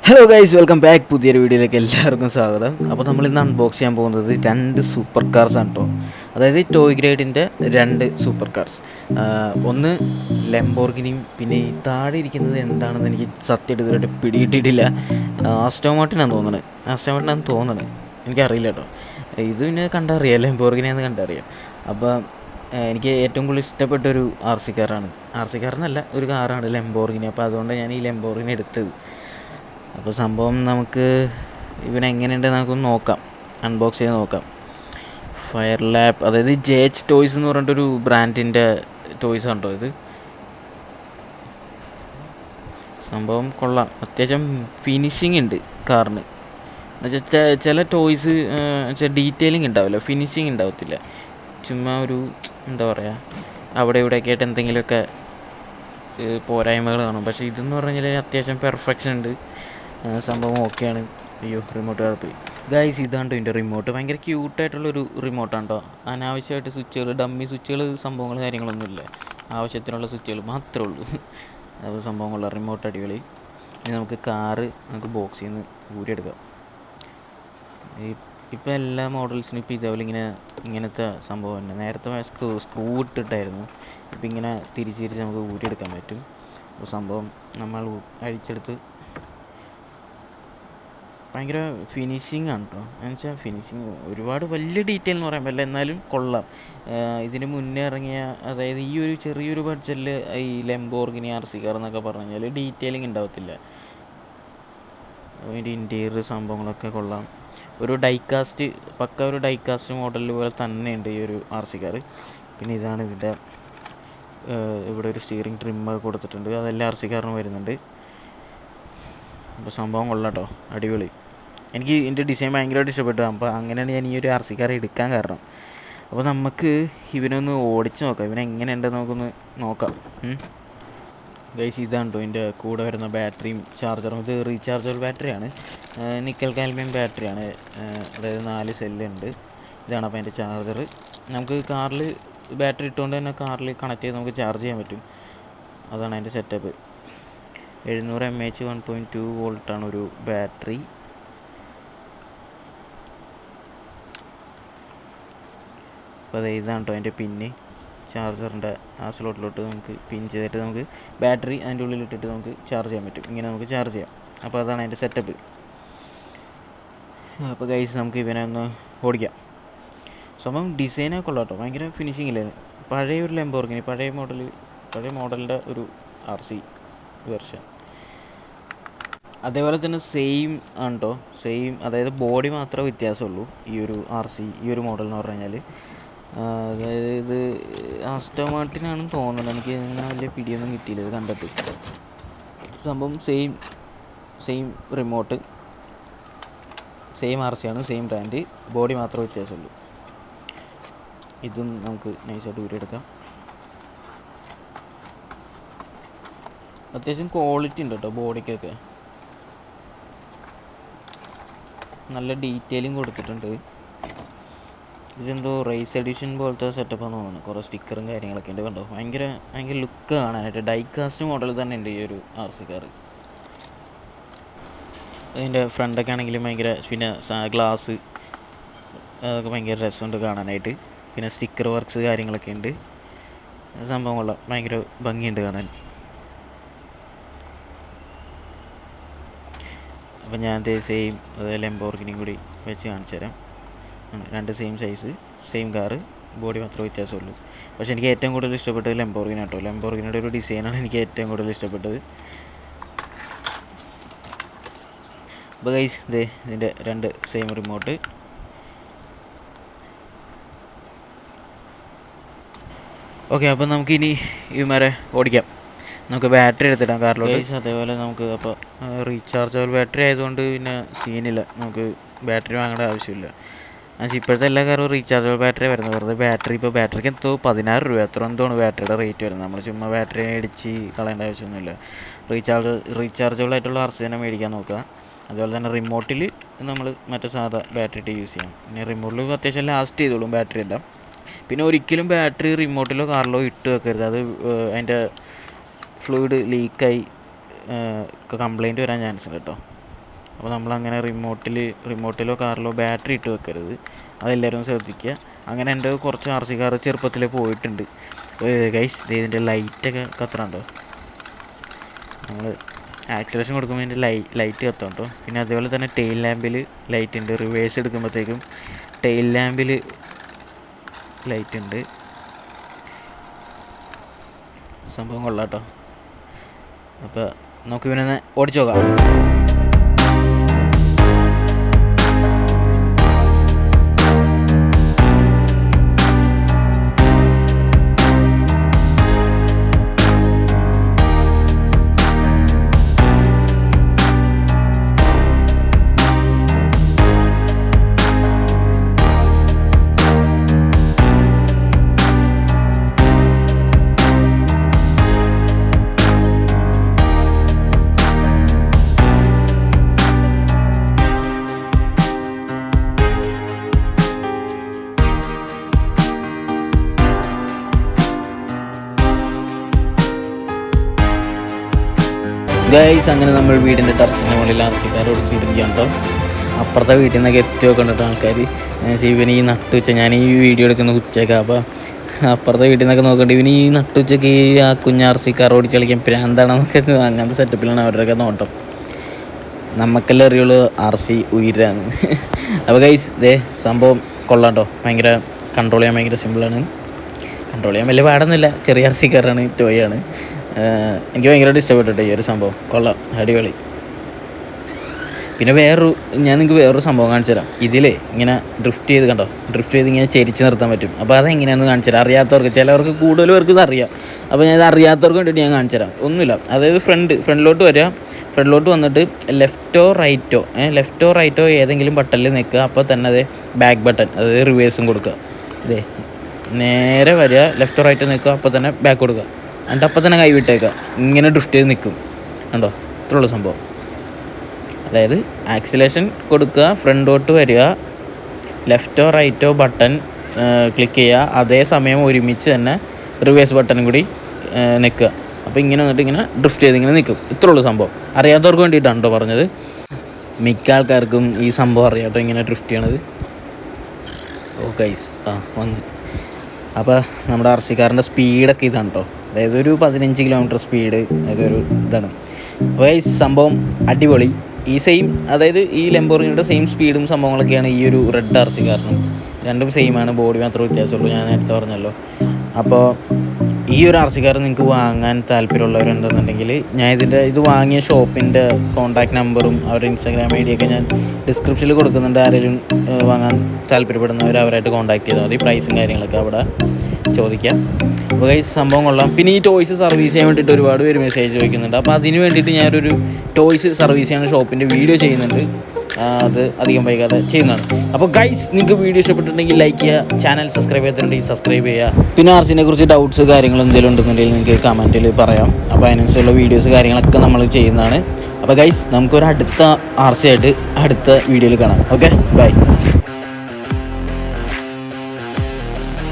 Hello guys, welcome back. പുതിയൊരു വീഡിയോയിലേക്ക് എല്ലാവർക്കും സ്വാഗതം. അപ്പോൾ നമ്മൾ ഇന്ന് അൺബോക്സ് ചെയ്യാൻ പോകുന്നത് രണ്ട് സൂപ്പർ കാർസ് ആണ് കേട്ടോ. അതായത് ടോയ് ഗ്രേഡിൻ്റെ രണ്ട് സൂപ്പർ കാർസ്. ഒന്ന് ലെംബോർഗിനിയും പിന്നെ ഈ താഴെ ഇരിക്കുന്നത് എന്താണെന്ന് എനിക്ക് സത്യമായിട്ട് ഇതുവരെ പിടികിട്ടിയിട്ടില്ല. ആസ്റ്റോൺ മാർട്ടിനാണ് തോന്നുന്നത്. എനിക്കറിയില്ല കേട്ടോ. ഇത് പിന്നെ കണ്ടറിയാം, ലെംബോർഗിനിയാന്ന് കണ്ടറിയാം. അപ്പോൾ എനിക്ക് ഏറ്റവും കൂടുതൽ ഇഷ്ടപ്പെട്ടൊരു ആർ സി കാറെന്നല്ല, ഒരു കാറാണ് ലെംബോർഗിനി. അപ്പോൾ അതുകൊണ്ട് ഞാൻ ഈ ലെംബോർഗിനി എടുത്തത്. അപ്പോൾ സംഭവം നമുക്ക് ഇവനെങ്ങനെയുണ്ട് നമുക്കൊന്ന് നോക്കാം, അൺബോക്സ് ചെയ്ത് നോക്കാം. ഫയർ ലാബ്, അതായത് ജെച്ച് ടോയ്സ് എന്ന് പറഞ്ഞിട്ടൊരു ബ്രാൻഡിൻ്റെ ടോയ്സ് ആണ് ഇത്. സംഭവം കൊള്ളാം, അത്യാവശ്യം ഫിനിഷിങ് ഉണ്ട് കാറിന്. എന്നുവെച്ചാൽ ചില ടോയ്സ് വെച്ചാൽ ഡീറ്റെയിലിംഗ് ഉണ്ടാവില്ല, ഫിനിഷിങ് ഉണ്ടാവത്തില്ല. ചുമ്മാ ഒരു എന്താ പറയുക, അവിടെ ഇവിടെയൊക്കെ ആയിട്ട് എന്തെങ്കിലുമൊക്കെ പോരായ്മകൾ കാണും. പക്ഷേ ഇതെന്ന് പറഞ്ഞാൽ അത്യാവശ്യം പെർഫെക്ഷൻ ഉണ്ട്, സംഭവം ഓക്കെയാണ്. അയ്യോ, റിമോട്ട് കുഴപ്പമില്ല. ഗൈസ്, ഇതാണ്ടോ ഇതിൻ്റെ റിമോട്ട്. ഭയങ്കര ക്യൂട്ടായിട്ടുള്ളൊരു റിമോട്ടാണ് കേട്ടോ. അനാവശ്യമായിട്ട് സ്വിച്ചുകൾ, ഡമ്മി സ്വിച്ചുകൾ, സംഭവങ്ങൾ കാര്യങ്ങളൊന്നുമില്ല. ആവശ്യത്തിനുള്ള സ്വിച്ചുകൾ മാത്രമേ ഉള്ളൂ. അപ്പോൾ സംഭവങ്ങളുള്ള റിമോട്ട് അടിപൊളി. ഇനി നമുക്ക് കാറ് നമുക്ക് ബോക്സിൽ നിന്ന് ഊരിയെടുക്കാം. ഇപ്പോൾ എല്ലാ മോഡൽസിനും ഇപ്പോൾ ഇതേപോലെ ഇങ്ങനത്തെ സംഭവം തന്നെ. നേരത്തെ സ്ക്രൂ ഇട്ടിട്ടായിരുന്നു, ഇപ്പം ഇങ്ങനെ തിരിച്ച് നമുക്ക് ഊരിയെടുക്കാൻ പറ്റും. അപ്പോൾ സംഭവം നമ്മൾ അഴിച്ചെടുത്ത് ഭയങ്കര ഫിനിഷിംഗ് ആണ് കേട്ടോ. എന്നുവെച്ചാൽ ഫിനിഷിങ് ഒരുപാട് വലിയ ഡീറ്റെയിൽ എന്ന് പറയാൻ പറ്റില്ല, എന്നാലും കൊള്ളാം. ഇതിന് മുന്നേ ഇറങ്ങിയ, അതായത് ഈ ഒരു ചെറിയൊരു ബഡ്ജറ്റിൽ ഈ ലെംബോർഗിനി ആർ സി കാർ എന്നൊക്കെ പറഞ്ഞു കഴിഞ്ഞാൽ ഡീറ്റെയിലിംഗ് ഉണ്ടാവത്തില്ല. അതിൻ്റെ ഇൻറ്റീരിയർ സംഭവങ്ങളൊക്കെ കൊള്ളാം. ഒരു ഡൈകാസ്റ്റ്, പക്ക ഒരു ഡൈകാസ്റ്റ് മോഡൽ പോലെ തന്നെയുണ്ട് ഈ ഒരു ആർ സി കാർ. പിന്നെ ഇതാണ് ഇതിൻ്റെ ഇവിടെ ഒരു സ്റ്റിയറിംഗ് ട്രിമ്മർ കൊടുത്തിട്ടുണ്ട്, അതെല്ലാം ആർ സി കാറിന് വരുന്നുണ്ട്. അപ്പോൾ സംഭവം കൊള്ളാം കേട്ടോ, അടിപൊളി. എനിക്ക് ഇതിൻ്റെ ഡിസൈൻ ഭയങ്കരമായിട്ട് ഇഷ്ടപ്പെട്ടു. അപ്പോൾ അങ്ങനെയാണ് ഞാൻ ഈ ഒരു ആർ സി കാർ എടുക്കാൻ കാരണം. അപ്പോൾ നമുക്ക് ഇവനൊന്ന് ഓടിച്ച് നോക്കാം, ഇവനെങ്ങനെയുണ്ടെന്ന് നമുക്കൊന്ന് നോക്കാം. ഗൈസ്, ഇതാണ് കേട്ടോ ഇതിൻ്റെ കൂടെ വരുന്ന ബാറ്ററിയും ചാർജറും. ഇത് റീചാർജബിൾ ബാറ്ററിയാണ്, നിക്കൽ കാൽമിയം ബാറ്ററിയാണ്. അതായത് 4 സെല്ലുണ്ട്. ഇതാണ് അപ്പോൾ അതിൻ്റെ ചാർജർ. നമുക്ക് കാറിൽ ബാറ്ററി ഇട്ടുകൊണ്ട് തന്നെ കാറിൽ കണക്ട് ചെയ്ത് നമുക്ക് ചാർജ് ചെയ്യാൻ പറ്റും. അതാണ് അതിൻ്റെ സെറ്റപ്പ്. 700 mAh 1.2 വോൾട്ടാണ് ഒരു ബാറ്ററി. അപ്പോൾ അത് ഇതാണ് കേട്ടോ അതിൻ്റെ പിന്ന്. ചാർജറിൻ്റെ ആ സ്ലോട്ടിലോട്ട് നമുക്ക് പിൻ ചെയ്തിട്ട് നമുക്ക് ബാറ്ററി അതിൻ്റെ ഉള്ളിലിട്ടിട്ട് നമുക്ക് ചാർജ് ചെയ്യാൻ പറ്റും. ഇങ്ങനെ നമുക്ക് ചാർജ് ചെയ്യാം. അപ്പോൾ അതാണ് അതിൻ്റെ സെറ്റപ്പ്. അപ്പോൾ ഗൈസ്, നമുക്ക് ഇവനെ ഒന്ന് ഓടിക്കാം. സംഭവം ഡിസൈനൊക്കെ കൊള്ളാം കേട്ടോ, ഭയങ്കര ഫിനിഷിംഗ് ഇല്ലേ. പഴയ ഒരു ലെംബോർഗിനി, പഴയ മോഡലിൻ്റെ ഒരു ആർ സി വെർഷൻ. അതേപോലെ തന്നെ സെയിം ആണ് കേട്ടോ, സെയിം. അതായത് ബോഡി മാത്രമേ വ്യത്യാസമുള്ളൂ ഈ ഒരു ഈ ഒരു മോഡൽ എന്ന് പറഞ്ഞു കഴിഞ്ഞാൽ. അതായത് ഇത് ആസ്റ്റോൺ മാർട്ടിനാണെന്ന് തോന്നുന്നത്, എനിക്ക് അങ്ങനെ വലിയ പിടിയൊന്നും കിട്ടിയില്ല ഇത് കണ്ടിട്ട്. സംഭവം same remote, same R C ആണ്, സെയിം ബ്രാൻഡ്, ബോഡി മാത്രമേ വ്യത്യാസമുള്ളൂ. ഇതും നമുക്ക് നൈസായിട്ട് ഊരിയെടുക്കാം. അത്യാവശ്യം ക്വാളിറ്റി ഉണ്ട് കേട്ടോ ബോഡിക്കൊക്കെ, നല്ല ഡീറ്റെയിലിംഗ് കൊടുത്തിട്ടുണ്ട്. ഇതെന്തോ റേസ് എഡിഷൻ പോലത്തെ സെറ്റപ്പാന്ന് തോന്നുന്നു. കുറേ സ്റ്റിക്കറും കാര്യങ്ങളൊക്കെ ഉണ്ട് കണ്ടോ. ഭയങ്കര ലുക്ക് കാണാനായിട്ട്. ഡൈകാസ്റ്റ് മോഡൽ തന്നെ ഉണ്ട് ഈ ഒരു ആർ സി കാർ. അതിൻ്റെ ഫ്രണ്ടൊക്കെ ആണെങ്കിലും ഭയങ്കര, പിന്നെ ഗ്ലാസ് അതൊക്കെ ഭയങ്കര രസമുണ്ട് കാണാനായിട്ട്. പിന്നെ സ്റ്റിക്കർ വർക്ക്സ് കാര്യങ്ങളൊക്കെ ഉണ്ട്. സംഭവം കൊള്ളാം, ഭയങ്കര ഭംഗിയുണ്ട് കാണാൻ. അപ്പോൾ ഞാൻ സെയിം ലെംബോർഗിനിയും കൂടി വെച്ച് കാണിച്ചു തരാം. രണ്ട് same size, same car, body മാത്രമേ വ്യത്യാസമുള്ളൂ. പക്ഷേ എനിക്ക് ഏറ്റവും കൂടുതൽ ഇഷ്ടപ്പെട്ടത് ലെംബോർഗിനി കേട്ടോ. ലെംബോർഗിനിയുടെ ഒരു ഡിസൈനാണ് എനിക്ക് ഏറ്റവും കൂടുതൽ ഇഷ്ടപ്പെട്ടത്. അപ്പോൾ ഗൈസ്, ഇതിൻ്റെ രണ്ട് സെയിം റിമോട്ട്. ഓക്കെ, അപ്പോൾ നമുക്കിനി ഇവന്മാരെ ഓടിക്കാം. നമുക്ക് ബാറ്ററി എടുത്തിടാം കാറിലോട്ട്. ഗൈസ്, അതേപോലെ നമുക്ക് അപ്പോൾ റീചാർജബിൾ ബാറ്ററി ആയതുകൊണ്ട് പിന്നെ സീനില്ല, നമുക്ക് ബാറ്ററി വാങ്ങേണ്ട ആവശ്യമില്ല. എന്നുവെച്ചാൽ ഇപ്പോഴത്തെ എല്ലാ കാറും റീചാർജബിൾ ബാറ്ററി വരുന്നത്. വെറുതെ ബാറ്ററിക്ക് എന്തോ 16 രൂപ അത്ര എന്തോണ് ബാറ്ററിയുടെ റേറ്റ് വരുന്നത്. നമ്മൾ ചുമ്മാ ബാറ്ററി മേടിച്ച് കളയേണ്ട ആവശ്യമൊന്നുമില്ല. റീചാർജബിൾ ആയിട്ടുള്ള ആർ സി തന്നെ മേടിക്കാൻ നോക്കുക. അതുപോലെ തന്നെ റിമോട്ടിൽ നമ്മൾ മറ്റേ സാധാ ബാറ്ററി ഇട്ട് യൂസ് ചെയ്യാം. പിന്നെ റിമോട്ടിൽ അത്യാവശ്യം ലാസ്റ്റ് ചെയ്തോളും ബാറ്ററി എല്ലാം. പിന്നെ ഒരിക്കലും ബാറ്ററി റിമോട്ടിലോ കാറിലോ ഇട്ട് വെക്കരുത്. അത് അതിൻ്റെ ഫ്ലൂയിഡ് ലീക്കായി കംപ്ലൈൻറ്റ് വരാൻ ചാൻസ് ഉണ്ട് കേട്ടോ. അപ്പോൾ നമ്മളങ്ങനെ റിമോട്ടിലോ കാറിലോ ബാറ്ററി ഇട്ട് വെക്കരുത്, അതെല്ലാവരും ശ്രദ്ധിക്കുക. അങ്ങനെ എൻ്റെ കുറച്ച് RC കാർ ചെറുപ്പത്തിൽ പോയിട്ടുണ്ട് ഗൈസ്. ഇതിൻ്റെ ലൈറ്റൊക്കെ കത്തണുണ്ടോ? നമ്മൾ ആക്സിലേഷൻ കൊടുക്കുമ്പോൾ ഇതിൻ്റെ ലൈറ്റ് കത്തുണ്ടോ. പിന്നെ അതേപോലെ തന്നെ ടെയിൽ ലാമ്പിൽ ലൈറ്റ് ഉണ്ട്. റിവേഴ്സ് എടുക്കുമ്പോഴത്തേക്കും ടെയിൽ ലാമ്പിൽ ലൈറ്റ് ഉണ്ട്. സംഭവം കൊള്ളാം കേട്ടോ. അപ്പോൾ നമുക്ക് ഇവനൊന്ന് ഓടിച്ചു നോക്കാം. ഗൈസ്, അങ്ങനെ നമ്മൾ വീടിൻ്റെ ടെറസിൻ്റെ മുകളിൽ RC കാർ ഓടിച്ചിരിക്കുകയാണ് കേട്ടോ. അപ്പുറത്തെ വീട്ടിൽ നിന്നൊക്കെ എത്തിയൊക്കെ കണ്ടിട്ട് ആൾക്കാർ ഇവന് ഈ നട്ടുച്ച, ഞാൻ ഈ വീഡിയോ എടുക്കുന്ന ഉച്ചയ്ക്ക്, അപ്പോൾ അപ്പുറത്തെ വീട്ടിൽ നിന്നൊക്കെ നോക്കണ്ട ഇവന് ഈ നട്ടുച്ചയ്ക്ക് ആ കുഞ്ഞ് RC കാർ ഓടിച്ച് കളിക്കാൻ പ്രാന്താണെന്നൊക്കെ അങ്ങനത്തെ സെറ്റപ്പിലാണ് അവരുടെയൊക്കെ നോട്ടം. നമുക്കെല്ലാം അറിയുള്ളൂ RC ഉയരാന്ന്. അപ്പോൾ ഗൈസ് സംഭവം കൊള്ളാം കേട്ടോ. ഭയങ്കര കൺട്രോൾ ചെയ്യാൻ ഭയങ്കര സിമ്പിളാണ്. കൺട്രോൾ ചെയ്യാൻ വലിയ പാടൊന്നുമില്ല. ചെറിയ RC കാറാണ്, ടോയാണ്. എനിക്ക് ഭയങ്കരമായിട്ട് ഇഷ്ടപ്പെട്ടിട്ട് ഈ ഒരു സംഭവം. കൊള്ളാം, അടിപൊളി. പിന്നെ ഞാൻ നിങ്ങൾക്ക് വേറൊരു സംഭവം കാണിച്ചു തരാം. ഇങ്ങനെ ഡ്രിഫ്റ്റ് ചെയ്ത് കണ്ടോ, ഡ്രിഫ്റ്റ് ചെയ്ത് ഇങ്ങനെ ചെരിച്ച് നിർത്താൻ പറ്റും. അപ്പോൾ അതെങ്ങനെയാണെന്ന് കാണിച്ചു തരാം. അറിയാത്തവർക്ക്, ചിലവർക്ക് കൂടുതൽ പേർക്ക് ഇത് അറിയാം. അപ്പോൾ ഞാൻ ഇത് അറിയാത്തവർക്ക് വേണ്ടിയിട്ട് ഞാൻ കാണിച്ചു തരാം. ഒന്നുമില്ല, അതായത് ഫ്രണ്ടിലോട്ട് വരിക. ഫ്രണ്ടിലോട്ട് വന്നിട്ട് ലെഫ്റ്റോ റൈറ്റോ ഏതെങ്കിലും ബട്ടണിൽ നിൽക്കുക. അപ്പോൾ തന്നെ അതേ ബാക്ക് ബട്ടൺ, അതായത് റിവേഴ്സും കൊടുക്കുക. നേരെ വരിക, ലെഫ്റ്റോ റൈറ്റോ നിൽക്കുക, അപ്പോൾ തന്നെ ബാക്ക് കൊടുക്കുക. എന്നിട്ട് അപ്പം തന്നെ കൈ വിട്ടേക്കുക. ഇങ്ങനെ ഡ്രിഫ്റ്റ് ചെയ്ത് നിൽക്കും കണ്ടോ. ഇത്രയുള്ള സംഭവം. അതായത് ആക്സിലേഷൻ കൊടുക്കുക, ഫ്രണ്ടോട്ട് വരിക, ലെഫ്റ്റോ റൈറ്റോ ബട്ടൺ ക്ലിക്ക് ചെയ്യുക, അതേ സമയം ഒരുമിച്ച് തന്നെ റിവേഴ്സ് ബട്ടണും കൂടി നിൽക്കുക. അപ്പോൾ ഇങ്ങനെ വന്നിട്ട് ഇങ്ങനെ ഡ്രിഫ്റ്റ് ചെയ്ത് ഇങ്ങനെ നിൽക്കും. ഇത്രയുള്ള സംഭവം. അറിയാത്തവർക്ക് വേണ്ടിയിട്ടാണ് കേട്ടോ പറഞ്ഞത്. മിക്ക ആൾക്കാർക്കും ഈ സംഭവം അറിയാം കേട്ടോ, ഇങ്ങനെ ഡ്രിഫ്റ്റ് ചെയ്യണത്. ഓ ഗൈസ്, വന്ന്. അപ്പോൾ നമ്മുടെ RC കാറിൻ്റെ സ്പീഡൊക്കെ ഇതാണ് കേട്ടോ. അതായത് ഒരു 15 കിലോമീറ്റർ സ്പീഡ് ഒക്കെ ഒരു ഇതാണ്. അപ്പോൾ ഈ സംഭവം അടിപൊളി. അതായത് ഈ ലംബോർഗിനിയുടെ സെയിം സ്പീഡും സംഭവങ്ങളൊക്കെയാണ് ഈ ഒരു റെഡ് RC കാറിനും. രണ്ടും സെയിമാണ്, ബോഡി മാത്രമേ വ്യത്യാസമുള്ളൂ, ഞാൻ നേരത്തെ പറഞ്ഞല്ലോ. അപ്പോൾ ഈ ഒരു RC കാർ നിങ്ങൾക്ക് വാങ്ങാൻ താല്പര്യമുള്ളവരുണ്ടെന്നുണ്ടെങ്കിൽ ഞാൻ ഇത് വാങ്ങിയ ഷോപ്പിൻ്റെ കോൺടാക്ട് നമ്പറും അവരുടെ Instagram ID ഒക്കെ ഞാൻ ഡിസ്ക്രിപ്ഷനിൽ കൊടുക്കുന്നുണ്ട്. ആരെങ്കിലും വാങ്ങാൻ താല്പര്യപ്പെടുന്നവർ അവരായിട്ട് കോൺടാക്ട് ചെയ്താൽ മതി. പ്രൈസും കാര്യങ്ങളൊക്കെ അവിടെ ചോദിക്കാം. അപ്പോൾ ഗൈസ്, സംഭവം കൊള്ളാം. പിന്നെ ഈ ടോയ്സ് സർവീസ് ചെയ്യാൻ വേണ്ടിയിട്ട് ഒരുപാട് പേര് മെസ്സേജ് ചോദിക്കുന്നുണ്ട്. അപ്പോൾ അതിന് വേണ്ടിയിട്ട് ഞാനൊരു ടോയ്സ് സർവീസ് ചെയ്യുന്ന ഷോപ്പിൻ്റെ വീഡിയോ ചെയ്യുന്നുണ്ട്. അത് അധികം വൈകാതെ ചെയ്യുന്നതാണ്. അപ്പോൾ ഗൈസ്, നിങ്ങൾക്ക് വീഡിയോ ഇഷ്ടപ്പെട്ടിട്ടുണ്ടെങ്കിൽ ലൈക്ക് ചെയ്യുക, ചാനൽ സബ്സ്ക്രൈബ് ചെയ്തിട്ടുണ്ടെങ്കിൽ സബ്സ്ക്രൈബ് ചെയ്യുക. പിന്നെ RCനെ കുറിച്ച് ഡൗട്ട്സ് കാര്യങ്ങൾ എന്തെങ്കിലും ഉണ്ടെന്നുണ്ടെങ്കിൽ നിങ്ങൾക്ക് കമൻറ്റിൽ പറയാം. അപ്പോൾ അതിനനുസരിച്ചുള്ള വീഡിയോസ് കാര്യങ്ങളൊക്കെ നമ്മൾ ചെയ്യുന്നതാണ്. അപ്പോൾ ഗൈസ്, നമുക്കൊരു അടുത്ത RC ആയിട്ട് അടുത്ത വീഡിയോയിൽ കാണാം. Okay, by.